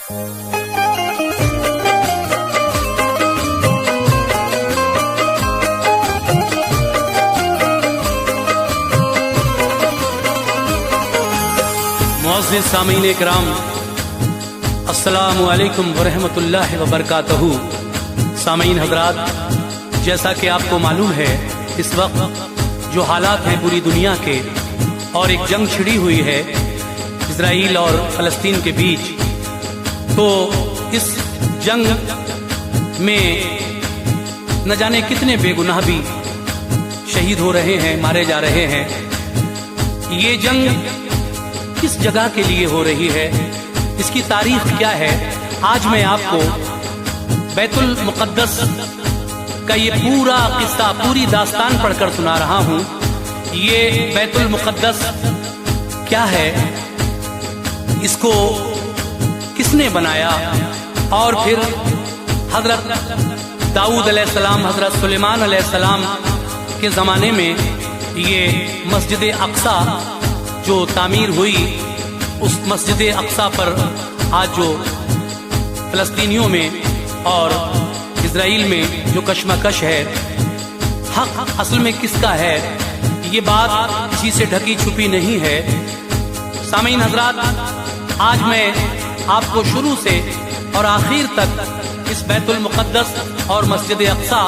मुअज़्ज़िज़ सामीन इकराम, अस्सलामु अलैकुम वरहमतुल्लाहि वबरकातुहू। सामीन हज़रात, जैसा कि आपको मालूम है इस वक्त जो हालात हैं पूरी दुनिया के, और एक जंग छिड़ी हुई है इजराइल और फ़लस्तीन के बीच, तो इस जंग में न जाने कितने बेगुनाह भी शहीद हो रहे हैं, मारे जा रहे हैं। ये जंग किस जगह के लिए हो रही है, इसकी तारीख क्या है, आज मैं आपको बैतुल मुक़द्दस का ये पूरा किस्सा, पूरी दास्तान पढ़कर सुना रहा हूँ। ये बैतुल मुक़द्दस क्या है, इसको किसने बनाया, और फिर हज़रत दाऊद अलैहिस्सलाम, हज़रत सुलेमान अलैहिस्सलाम के ज़माने में ये मस्जिद अक़सा जो तामीर हुई, उस मस्जिद अक़सा पर आज जो फ़लस्तीनियों में और इजराइल में जो कशमकश है, हक असल में किसका है, ये बात किसी से ढकी छुपी नहीं है। सामीन हज़रात, आज मैं आपको शुरू से और आखिर तक इस बैतुल मुक़द्दस और मस्जिद अक़सा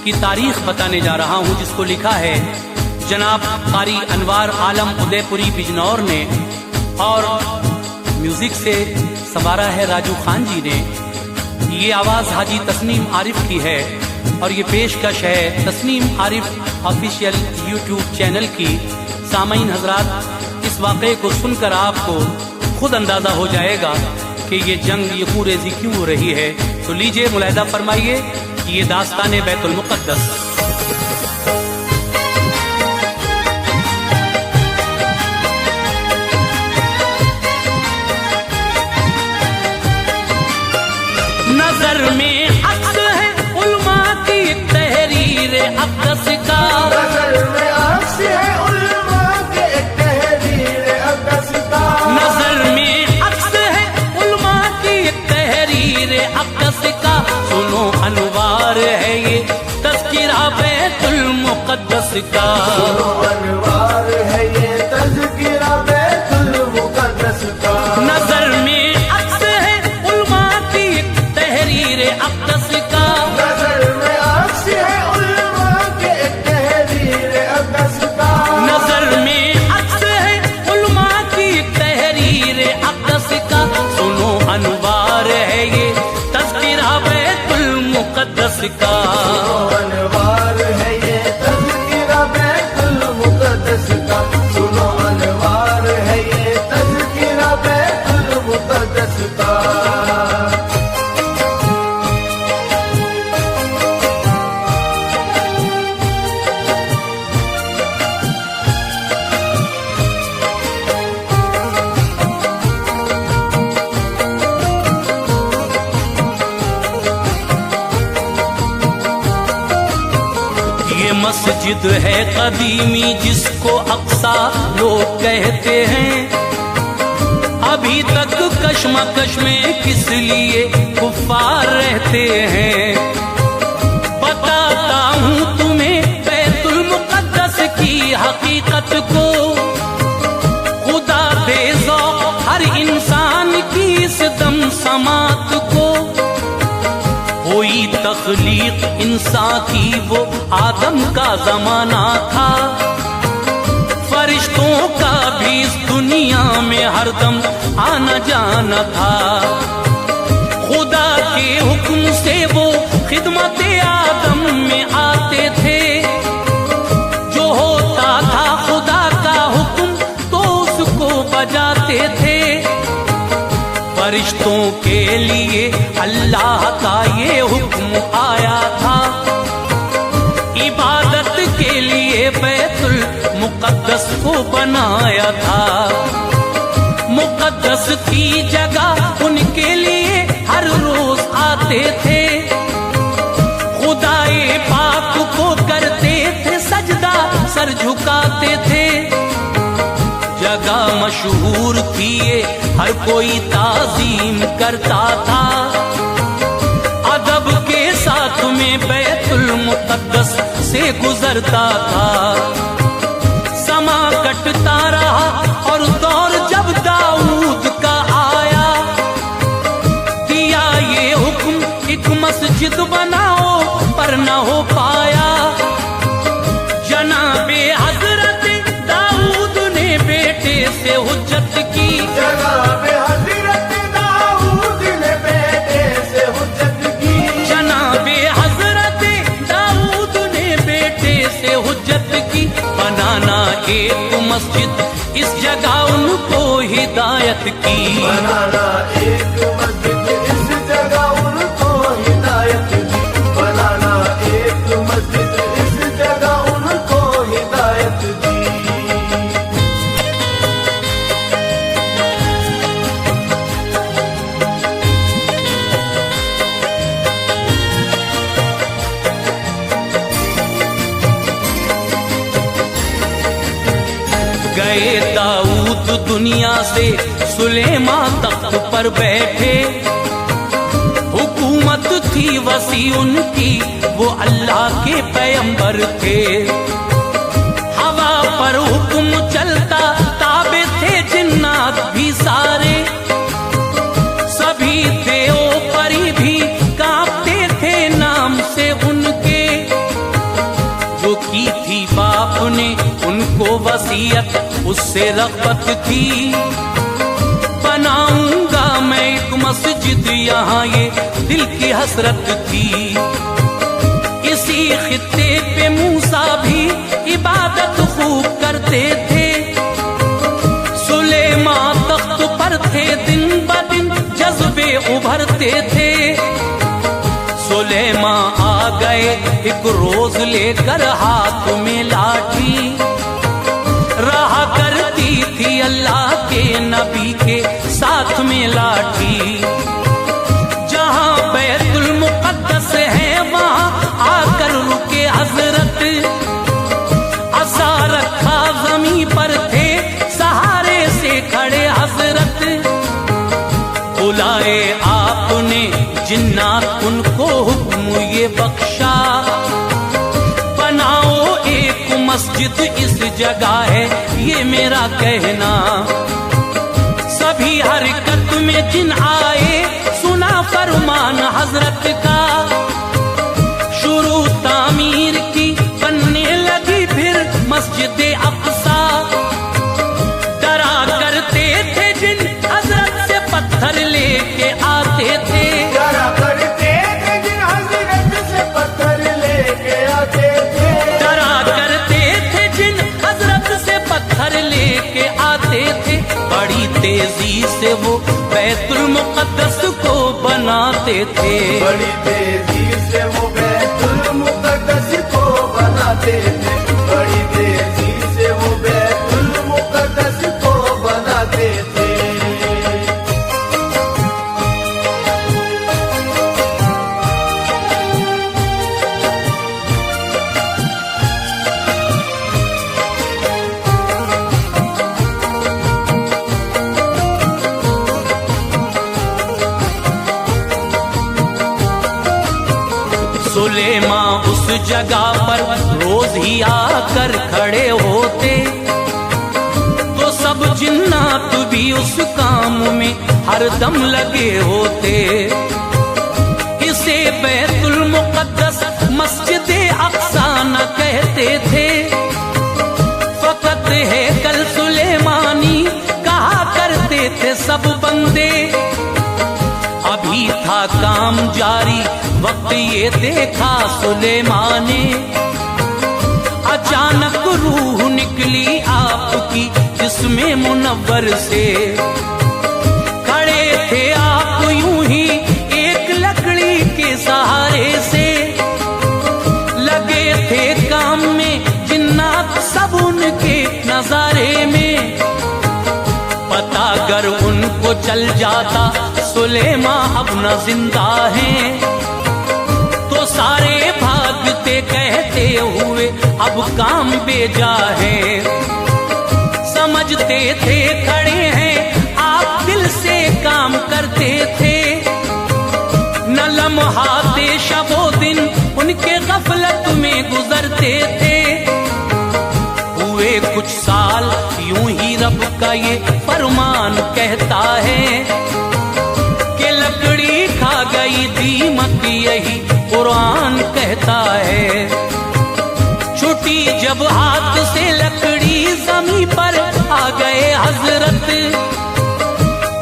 की तारीख़ बताने जा रहा हूँ, जिसको लिखा है जनाब क़ारी अनवार आलम उदयपुरी बिजनौर ने, और म्यूज़िक से संवारा है राजू खान जी ने। ये आवाज़ हाजी तस्नीम आरिफ की है, और ये पेशकश है Tasneem Arif official YouTube channel की। सामीन हज़रात, इस वाक़े को सुनकर आपको खुद अंदाज़ा हो जाएगा कि ये जंग, ये कुरेज़ी क्यों हो रही है। तो लीजिए मुलाहिज़ा फरमाइए ये दास्तान बैतुल मुक़द्दस। नजर में अक्स है उलमा की तहरीर अक़दस का, नजर में अक्स है उलमा की तहरीर अक़दस का, नजर में अक्स है उलमा की तहरीर अक़दस का। सुनो अनवार है ये तज़किरा बैतुल मुक़द्दस का, सुनो अनवार है ये तज़किरा बैतुल मुक़द्दस का। नजर में अक्स है उलमा की तहरीर अक़दस का, नजर में अक्स है उलमा की तहरीर अक़दस का, नजर में अक्स है उलमा की तहरीर अक़दस का। सुनो अनवार है ये तज़किरा बैतुल मुक़द्दस का, सुनो अनवार है ये तज़किरा बैतुल मुक़द्दस का, सुनो अनवार है ये तज़किरा बैतुल मुक़द्दस का। मस्जिद है कदीमी जिसको अक़सा लोग कहते हैं, अभी तक कशमकश में किस लिए कुफ़ार रहते हैं। बताता हूँ तुम्हें बैतुल मुक़द्दस की हकीकत को, खुदा दे ज़ौक़ हर इंसान की इस दम समात को। कोई तख्लीक इंसान की वो आदम का ज़माना था, फरिश्तों का भी इस दुनिया में हरदम आना जाना था। खुदा के हुक्म से वो खिदमत आदम में आते थे, जो होता था खुदा का हुक्म तो उसको बजाते थे। फरिश्तों के लिए अल्लाह का ये हुक्म आया था, इबादत के लिए बैतुल मुक़द्दस को बनाया था। मुक़द्दस की जगह उनके लिए हर रोज आते थे, खुदाए पाक को करते थे सजदा, सर झुकाते थे। जगह मशहूर मशहूर थी ये, हर कोई ताजीम करता था। अदब के साथ में बैतुल मुक़द्दस से गुजरता था। समा कटता रहा और दौर जब दाऊद का आया, दिया ये हुक्म एक मस्जिद बनाओ, पर न हो पाया। जनाबे हजरत दाऊद ने बेटे से हुज्जत की, जनाबे हजरत दाऊद ने बेटे से हुज्जत की, जनाबे हजरत दाऊद ने बेटे से हुज्जत की। बनाना एक मस्जिद इस जगह उनको हिदायत की, बनाना एक मस्जिद इस जगह उनको हिदायत की, बनाना एक मस्जिद इस जगह उनको हिदायत दी। गए दाऊद दुनिया से, सुलेमान तख्त पर बैठे। हुकूमत थी वसी उनकी, वो अल्लाह के पैगंबर थे। हवा पर हुक्म चलता, ताबे थे जिन्नात भी सारे। सभी थे ओ परी भी, कांपते थे नाम से उनके। जो की थी बाप ने उनको वसीयत, उससे रग़बत थी। बनाऊंगा मैं एक मस्जिद यहाँ, ये दिल की हसरत थी। इसी खित्ते पे मूसा भी इबादत खूब करते थे। सुलेमान तख्त पर थे, दिन ब दिन जज्बे उभरते थे। सुलेमान आ गए एक रोज लेकर हाथ में लाठी। रहा करती थी अल्लाह के नबी के साथ में लाठी। जहां बैतुल मुक़द्दस है वहां आकर रुके हजरत। असा रखा ज़मीं पर थे, सहारे से खड़े हजरत। बुलाए आपने जिन्नात, उनको हुक्म ये बख्शा। बनाओ एक मस्जिद इस जगह है, ये मेरा कहना। सभी हरकत में जिन आए, सुना फरमान हजरत का। शुरू तामीर की, बनने लगी फिर मस्जिद अक़सा। डरा करते थे जिन हजरत से, पत्थर लेके आते थे। डरा करते थे जिन हजरत से, पत्थर लेके आते थे। डरा करते थे जिन हजरत से, पत्थर लेके आते थे। बड़ी तेजी से वो बैतुल मुक़द्दस को बनाते थे। बड़ी तेजी से वो बैतुल मुक़द्दस को बनाते थे। बड़ी तेजी से वो बैतुल मुक़द्दस को बनाते थे। सुलेमान उस जगह पर रोज ही आकर खड़े होते, तो सब जिन्नात भी उस काम में हर दम लगे होते। इसे बैतुल मुक़द्दस मस्जिद अक़सा न कहते थे, फ़क़त है कल सुलेमानी कहा करते थे सब बंदे। अभी था काम जारी, वक्त ये देखा सुलेमान ने। अचानक रूह निकली आपकी जिस्मे मुनव्वर से। खड़े थे आप यूं ही एक लकड़ी के सहारे से। लगे थे काम में जिन्नात सब उनके नजारे में। पता अगर उनको चल जाता सुलेमान अब न जिंदा हैं, तो सारे भागते कहते हुए अब काम बेजा है। समझते थे खड़े हैं का ये फरमान कहता है कि लकड़ी खा गई दीमक, यही कुरान कहता है। छुटी जब हाथ से लकड़ी ज़मीं पर आ गए हजरत,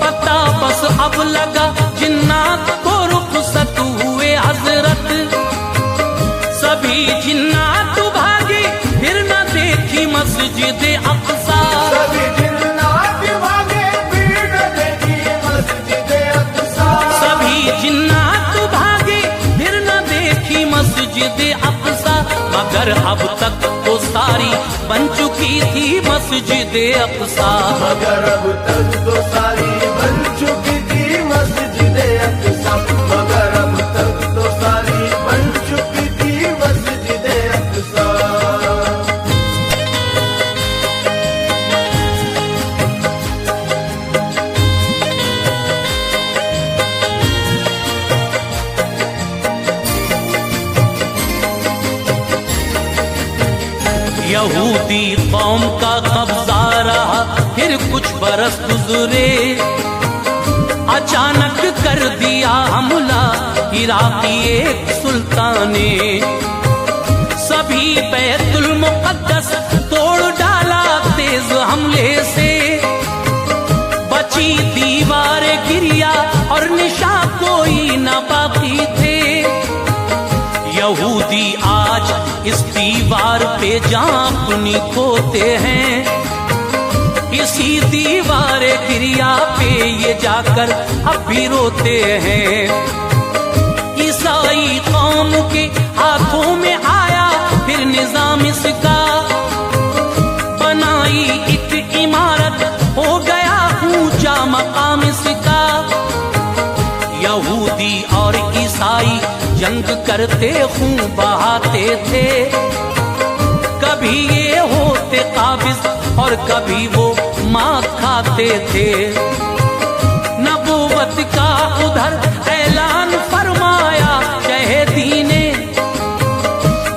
पता बस अब लगा जिन्नात को रुखसत हुए हजरत। सभी जिन्नात भागे फिर न देखी मस्जिद अक़सा, सभी जिन्नात भागे फिर न देखी मस्जिद अक़सा, सभी जिन्नात भागे फिर न देखी मस्जिद अक़सा। मगर अब तक तो सारी बन चुकी थी मस्जिद अक़सा, मगर अब तक तो सारी बन चुकी थी मस्जिद अक़सा, मगर अब तक तो सारी बन चुकी थी मस्जिद अक़सा। यहूदी कौम का कब्जा रहा फिर कुछ बरस गुजरे, अचानक कर दिया हमला इराकी एक सुल्तान ने। सभी बैतुल मुक़द्दस तोड़ डाला तेज हमले से, बची दीवार गिरिया और निशा कोई न बाकी थे। यहूदी आज इस दीवार पे जान अपनी खोते हैं, इसी दीवार गिरिया पे ये जाकर अब भी रोते हैं। ईसाई कौम के हाथों में आया फिर निजाम इसका, बनाई एक इमारत हो गया ऊंचा मकाम इसका। यहूदी और ईसाई जंग करते खून बहाते थे, कभी ये होते काबिज और कभी वो माँ खाते थे। नबूवत का उधर ऐलान फरमाया शहीदी ने,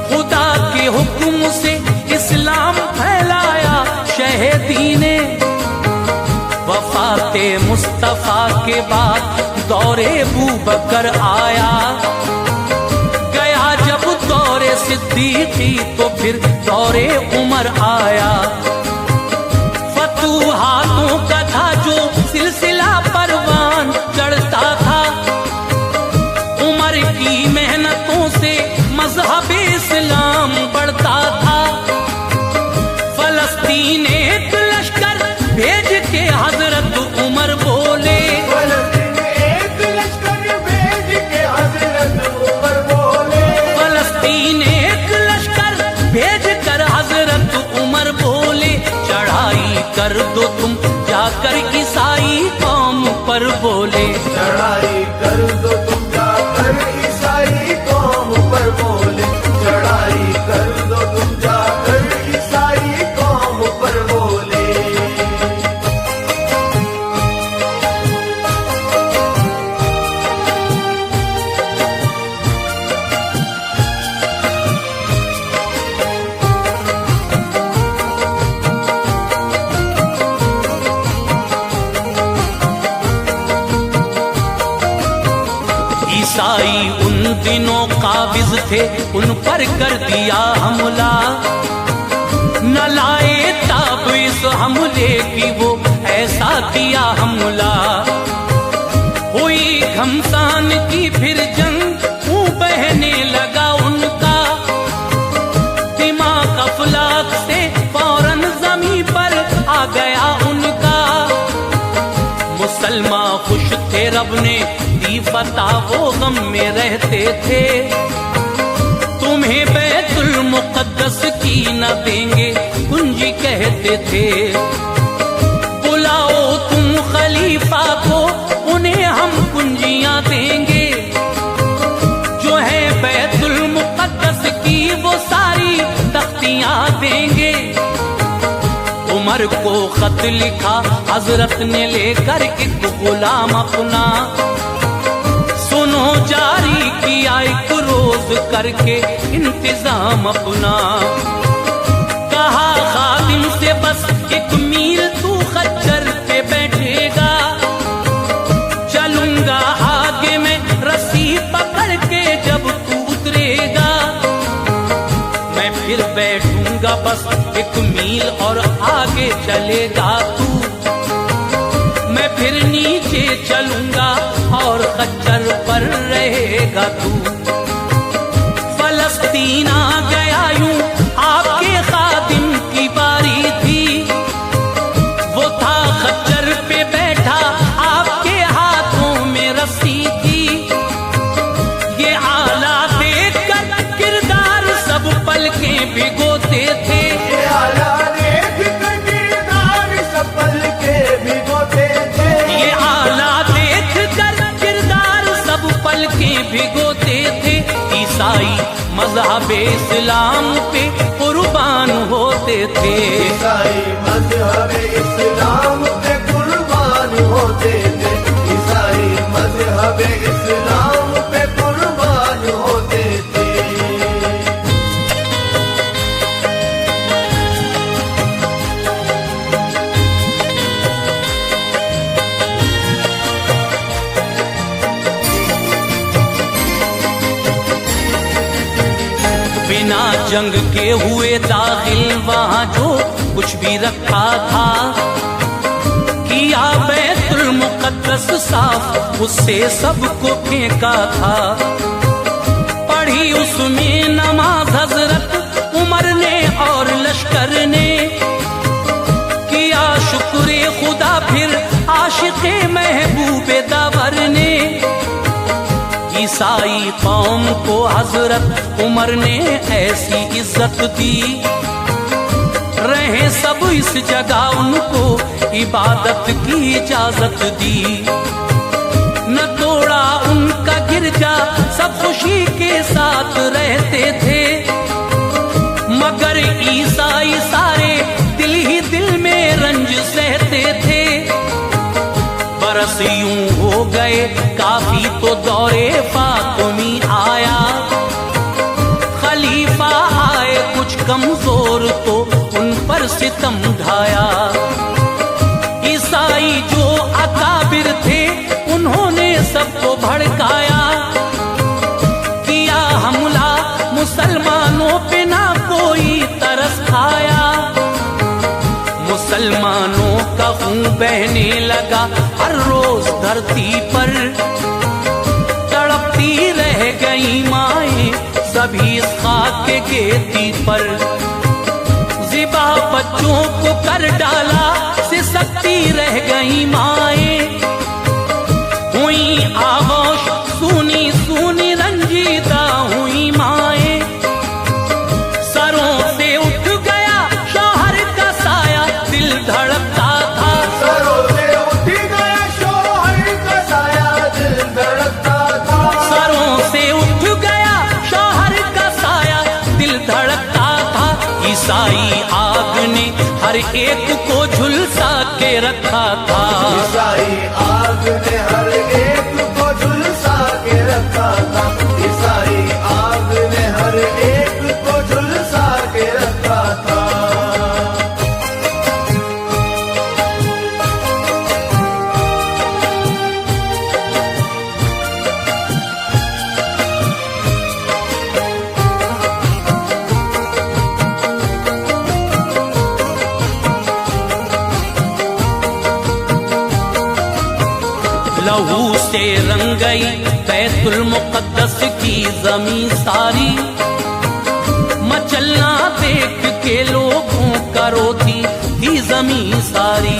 खुदा के हुक्म से इस्लाम फैलाया शहीदी ने। वफाते मुस्तफा के बाद दौरे अबू बकर आया, गया जब दौरे सिद्दीकी तो फिर दौरे उमर आया। फतूहातों का था जो सिलसिला परवान चढ़ता था, उमर की मेहनतों से मजहब इस्लाम बढ़ता था। फलस्तीन एक लश्कर भेज के हजरत उमर बोले, एक लश्कर भेज के हजरत उमर बोले, फलस्तीन एक लश्कर भेज कर हजरत उमर बोले, चढ़ाई कर दो तुम जाकर ईसाई कौम पर बोले, चढ़ाई कर दो तुम जाकर ईसाई कौम पर बोले, चढ़ाई कर दो तुम जाकर ईसाई कौम पर बोले। ईसाई उन दिनों काबिज थे, उन पर कर दिया हमला, न लाए ताब इस हमले की वो ऐसा किया हमला। हुई घमसान की फिर जंग, मुंह बहने लगा उनका, दिमाग अफलाक से फौरन जमीन पर आ गया उनका। मुसलमान खुश थे रब ने दी फतह, वो गम में रहते थे, तुम्हें बैतुल मुक़द्दस की न देंगे कुंजी कहते थे। बुलाओ तुम खलीफा को, उन्हें हम कुंजियां देंगे, जो है बैतुल मुक़द्दस की वो सारी तख्तियां देंगे। उमर को खत लिखा हजरत ने लेकर एक गुलाम अपना, सुनो जारी किया एक रोज करके इंतजाम अपना। कहा खादिम से बस एक मील तू खच्चर बैठूंगा बस 1 मील और आगे चलेगा तू, मैं फिर नीचे चलूंगा और खच्चर पर रहेगा तू। फलस्तीन आ गया यूं आपके खादिम की बारी थी, वो था खच्चर पे बैठा आपके हाथों में रस्सी थी। ये आला देखकर किरदार सब पलकें भिगोते थे, ये आला देखकर किरदार सब पलकें भिगोते थे, ये आला देखकर किरदार सब पलकें भिगोते थे। ईसाई मज़हब इस्लाम पे कुर्बान होते थे, ईसाई मज़हब इस्लाम पे कुर्बान होते थे, ईसाई मज़हब इस्लाम पे कुर्बान होते थे। बिना जंग के हुए दाखिल वहां जो कुछ भी रखा था, किया बैतुल मुक़द्दस साफ उससे सबको फेंका था। पढ़ी उसमें नमाज हजरत उमर ने और लश्कर ने, किया शुक्र खुदा फिर आशिक़े महबूबे दावर ने। ईसाई कौम को हजरत उमर ने ऐसी इज्जत दी, रहे सब इस जगह उनको इबादत की इजाजत दी। न तोड़ा उनका गिरजा सब खुशी के साथ रहते थे, मगर ईसाई सारे दिल ही दिल में रंज सहते थे। बरस यूं हो गए काफी तो दौरे फातिमी आया, खलीफा आए कुछ कमजोर तो उन पर सितम ढाया। ईसाई जो अकाबिर थे उन्होंने सबको भड़काया, किया हमला मुसलमानों पे ना कोई तरस खाया। मुसलमानों का खून बहने लगा हर रोज धरती पर, तड़पती रह गई माएं सभी इस खाक के गेती पर। ज़िबा बच्चों को कर डाला सिसकती रह गई माएं, हुई आगोश सुनी सुनी रंजीदा हुई माएं। सरों से उठ गया शौहर का साया दिल धड़कता था, सरों से उठ गया शौहर का साया दिल धड़कता था, सरों से उठ गया शौहर का साया दिल धड़कता था। ईसाई आग ने हर एक को झुलसा के रखा था, ईसाई आग ने हर एक को झुलसा के रखा था, ईसाई आग ने हर एक को झुलसा के रखा था। लहू से रंग गई बैतुल मुक़द्दस की ज़मीं सारी, मचलना देख के लोगों का रोती थी ज़मीं सारी।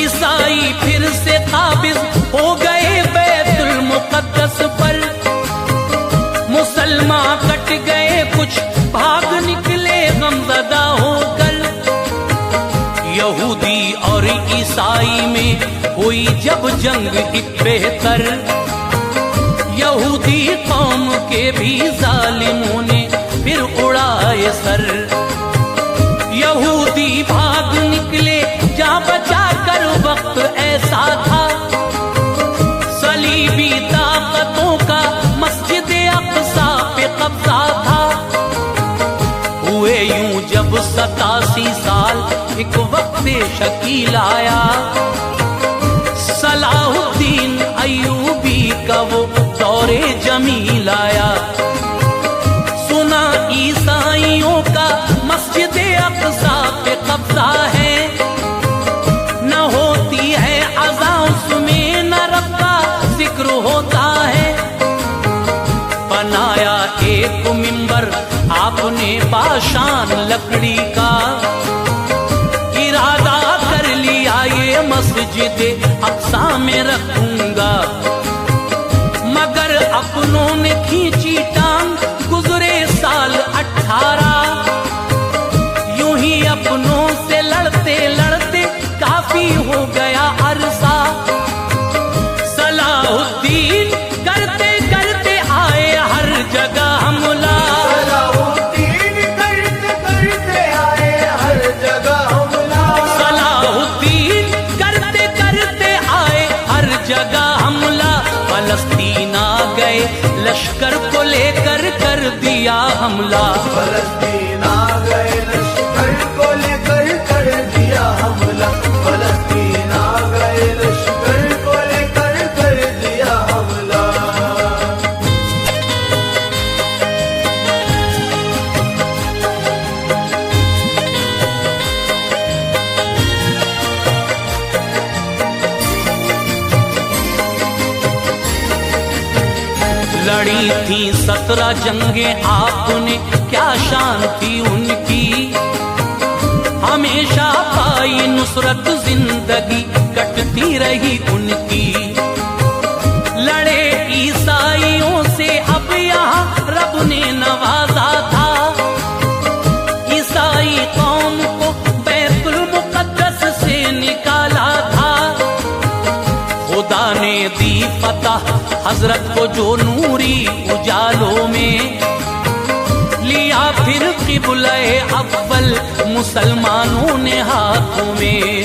ईसाई फिर से काबिज़ हो गए बैतुल मुक़द्दस पर, मुसलमान कट गए कुछ भाग निकले गमज़दा होकर। यहूदी और ईसाई में हुई जब जंग एक बेहतर, यहूदी कौम के भी जालिमों ने फिर उड़ाए सर। यहूदी भाग निकले जा बचा कर वक्त ऐसा था, सलीबी ताकतों का मस्जिद अक़सा पे कब्जा था। हुए यूं जब 87 साल एक वक्त शकील आया, सलाहुद्दीन अय्यूबी का वो दौरे जमील आया। सुना ईसाई मस्जिदे अक्सा में रखूंगा। मगर अपनों ने खींची टांग, गुजरे साल 18, यूं ही अपनों से लड़ते लड़ते काफी हो गया अरसा। सलाहुद्दीन करते करते आए हर जगह हमला, सलाहुद्दीन करते करते आए हर जगह हमला, सलाहुद्दीन करते करते आए हर जगह हमला। फलस्तीन आ गए लश्कर को लेकर कर दिया हमला, फलस्तीन आ गए लश्कर को लेकर कर दिया हमला, फलस्तीन आ गए लश्कर को लेकर कर दिया हमला। लड़ी थी 17 जंगें आपने, क्या शान थी उनकी। हमेशा पाई नुसरत, जिंदगी कटती रही उनकी। लड़े ईसाइयों से अब यहाँ रब ने नवाजा था। ईसाई कौम को बैतुल मुकद्दस से निकाला था। खुदा ने दी फतह हजरत को जो नूरी उजालों में, लिया फिर क़िबला-ए अव्वल मुसलमानों ने हाथों में।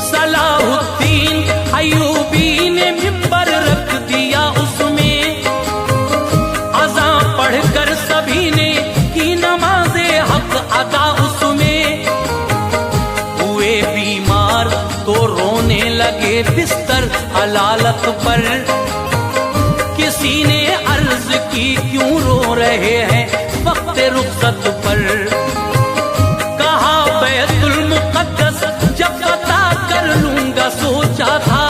सलाहुद्दीन अय्यूबी ने मिंबर रख दिया उसमें, अज़ां पढ़कर सभी ने की नमाज़े हक अदा उसमें। हुए बीमार तो रोने लगे बिस्तर हलालत पर, किसी ने अर्ज की क्यों रो रहे हैं वक्त रुखसत पर। कहा बैतुल मुकद्दस जब पता कर लूंगा सोचा था,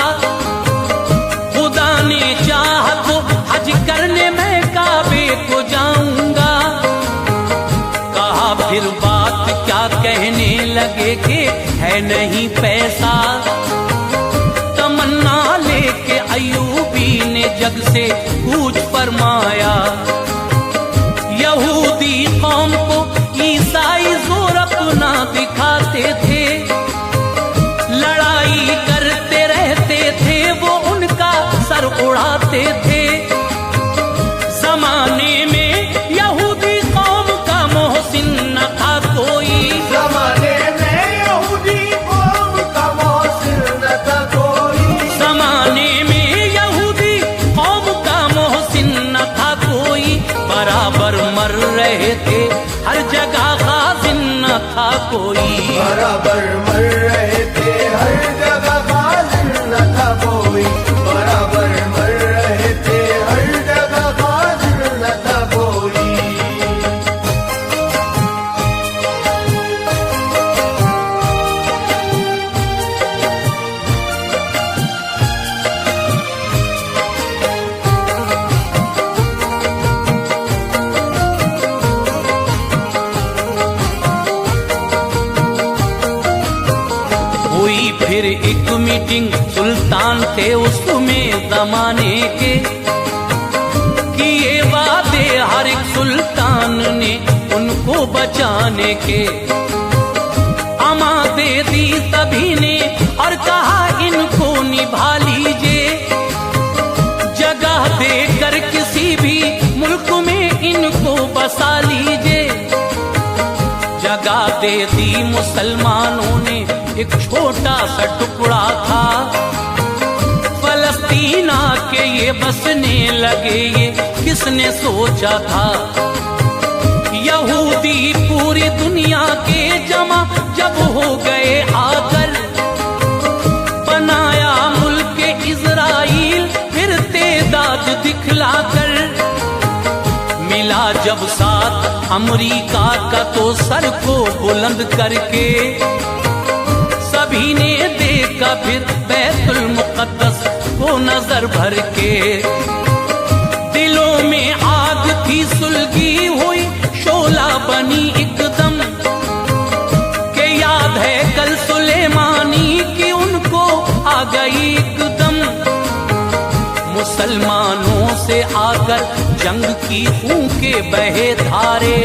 खुदा ने चाहा तो हज करने मैं काबे को जाऊंगा। कहा फिर बात क्या कहने लगे कि है नहीं पैसा। तमन्ना लेके अय्यूबी ने जग से कूच फरमाया। यहूदी कौम को ईसाई जोर अपना दिखाते थे, लड़ाई करते रहते थे वो उनका सर उड़ाते थे। जमाने में यहूदी कौम का मोहसिन न था कोई, जमाने में यहूदी कौम का मोहसिन न था कोई, जमाने में यहूदी कौम का मोहसिन न था कोई। बराबर मर रहे थे हर जगह गाज़िन न था कोई, बराबर मर रहे थे हर जगह गाज़िन न था कोई, बराबर मर रहे थे हर जगह गाज़िन न था कोई। हुई फिर एक मीटिंग सुल्तान थे उसमें जमाने के, किए वादे हर एक सुल्तान ने उनको बचाने के। अमा दे दी सभी ने और कहा इनको निभा लीजिए, जगह देकर किसी भी मुल्क में इनको बसा लीजिए। जगह दे दी मुसलमानों ने, एक छोटा सा टुकड़ा था। फलस्तीन आके ये बसने लगे, ये किसने सोचा था। यहूदी पूरी दुनिया के जमा जब हो गए आकर, बनाया मुल्क इज़राइल फिर तेदाद दिखलाकर। मिला जब साथ अमरीका का तो सर को बुलंद करके, सभी ने देखा फिर बैतुल मुकद्दस को नजर भर के। दिलों में आग थी सुलगी हुई, शोला बनी एकदम, के याद है कल सुलेमानी की उनको आकर जंग की खून के बहे धारे।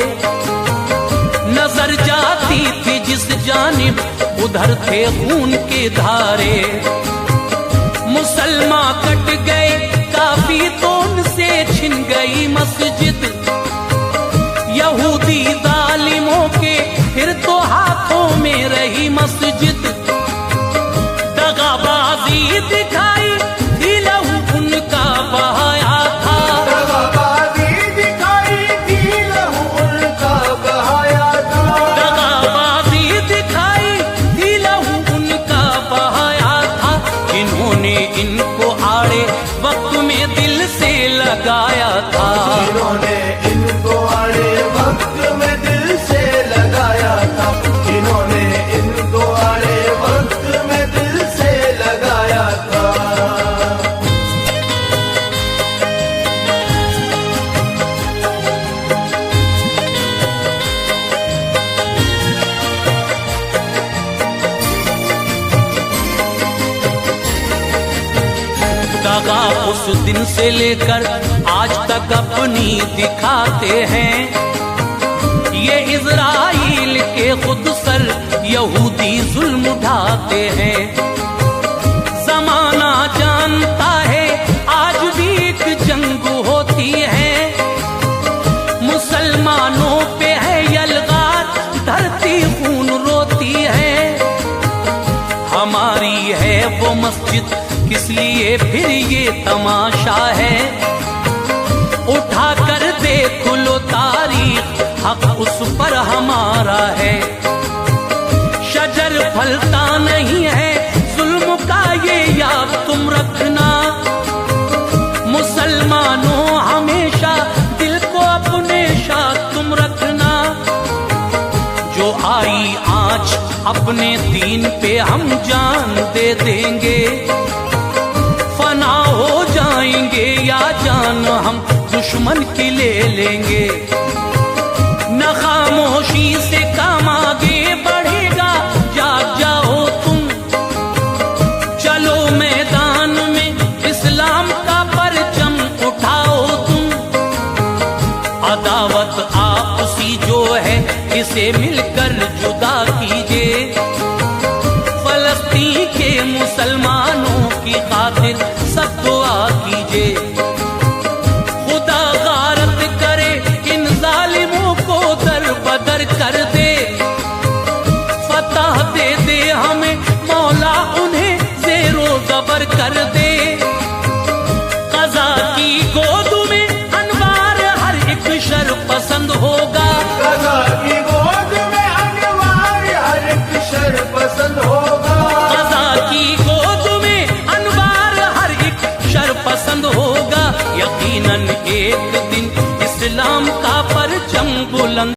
नजर जाती थी जिस जानिब उधर थे खून के धारे। मुसलमान कट गए काफी तो उनसे छिन गई मस्जिद। यहूदी जालिमों के फिर तो हाथों में रही मस्जिद। दगाबाजी दिखाई थी लहू उनका बहाया था। दगाबाजी दिखाई थी लहू उनका बहाया था। दगाबाजी दिखाई थी लहू उनका बहाया था। जिन्होंने इनको आड़े वक्त में दिल से लगाया था। जिन्होंने इनको आड़े वक्त में दिल से लगाया था। जिन्होंने इनको आड़े वक्त में दिल से लगाया था। दगा उस दिन से लेकर आज तक अपनी दिखाते हैं। ये इजराइल के खुद सर यहूदी जुल्म उठाते हैं। जमाना जानता है आज भी एक जंग होती है। मुसलमानों पे है यलगार धरती खून रोती है। हमारी है वो मस्जिद किस लिए फिर ये तमाशा है। उठा कर देख लो तारीख हक उस पर हमारा है। शजर फलता नहीं है जुल्म का ये याद तुम रखना। मुसलमानों हमेशा दिल को अपने साथ तुम रखना। जो आई आँच अपने दीन पे हम जान दे देंगे। फना हो जाएंगे या जान हम दुश्मन की ले लेंगे। न खामोशी से काम आगे बढ़ेगा जाग जाओ तुम। चलो मैदान में इस्लाम का परचम उठाओ तुम। अदावत आपसी जो है इसे मिलकर जुदा कीजिए। फलस्तीन के मुसलमानों की खातिर सब दुआ कीजिए। खुदा गारत करे इन जालिमों को दर बदर कर दे। फतह दे दे हमें मौला उन्हें ज़ेरो ज़बर कर दे। क़ज़ा की गोद में अनवार हर एक शर पसंद होगा। क़ज़ा की गोद में अनवार हर एक शर पसंद होगा। क़ज़ा की गोद में अनवार हर एक शर पसंद होगा। यकीनन एक दिन इस्लाम का